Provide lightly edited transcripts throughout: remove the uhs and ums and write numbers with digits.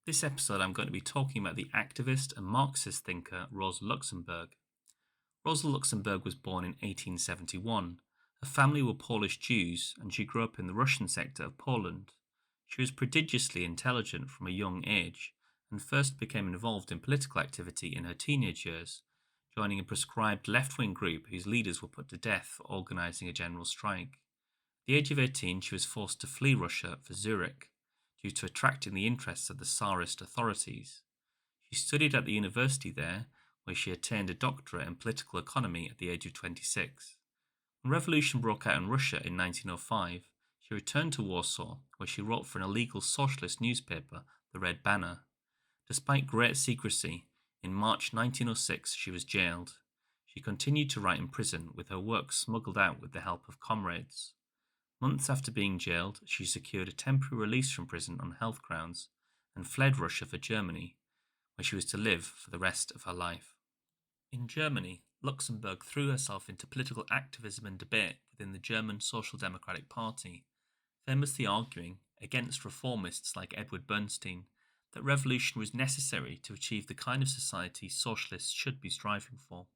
This episode, I'm going to be talking about the activist and Marxist thinker Rosa Luxemburg. Rosa Luxemburg was born in 1871. Her family were Polish Jews, and she grew up in the Russian sector of Poland. She was prodigiously intelligent from a young age, and first became involved in political activity in her teenage years, joining a proscribed left-wing group whose leaders were put to death for organising a general strike. At the age of 18, she was forced to flee Russia for Zurich, due to attracting the interests of the Tsarist authorities. She studied at the university there, where she attained a doctorate in political economy at the age of 26. When revolution broke out in Russia in 1905, she returned to Warsaw, where she wrote for an illegal socialist newspaper, the Red Banner. Despite great secrecy, in March 1906 she was jailed. She continued to write in prison, with her work smuggled out with the help of comrades. Months after being jailed, she secured a temporary release from prison on health grounds and fled Russia for Germany, where she was to live for the rest of her life. In Germany, Luxemburg threw herself into political activism and debate within the German Social Democratic Party, famously arguing, against reformists like Edward Bernstein, that revolution was necessary to achieve the kind of society socialists should be striving for.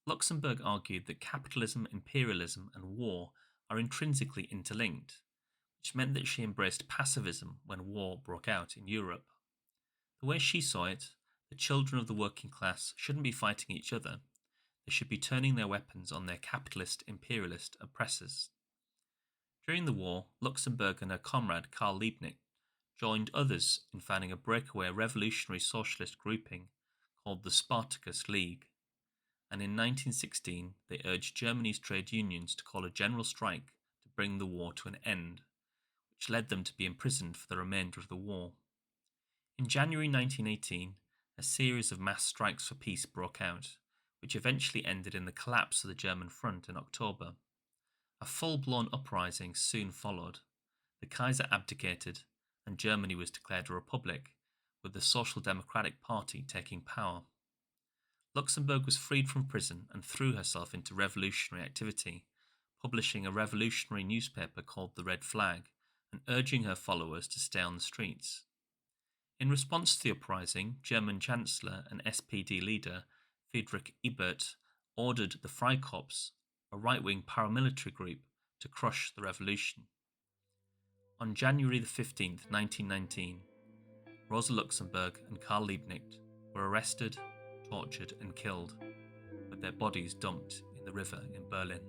Luxemburg argued that capitalism, imperialism, and war are intrinsically interlinked, which meant that she embraced pacifism when war broke out in Europe. The way she saw it, the children of the working class shouldn't be fighting each other, they should be turning their weapons on their capitalist, imperialist oppressors. During the war, Luxemburg and her comrade Karl Liebknecht joined others in founding a breakaway revolutionary socialist grouping called the Spartacus League, and in 1916 they urged Germany's trade unions to call a general strike to bring the war to an end, which led them to be imprisoned for the remainder of the war. In January 1918, a series of mass strikes for peace broke out, which eventually ended in the collapse of the German front in October. A full-blown uprising soon followed. The Kaiser abdicated, and Germany was declared a republic, with the Social Democratic Party taking power. Luxemburg was freed from prison and threw herself into revolutionary activity, publishing a revolutionary newspaper called The Red Flag and urging her followers to stay on the streets. In response to the uprising, German Chancellor and SPD leader Friedrich Ebert ordered the Freikorps, a right-wing paramilitary group, to crush the revolution. On January 15, 1919, Rosa Luxemburg and Karl Liebknecht were arrested, tortured and killed, with their bodies dumped in the river in Berlin.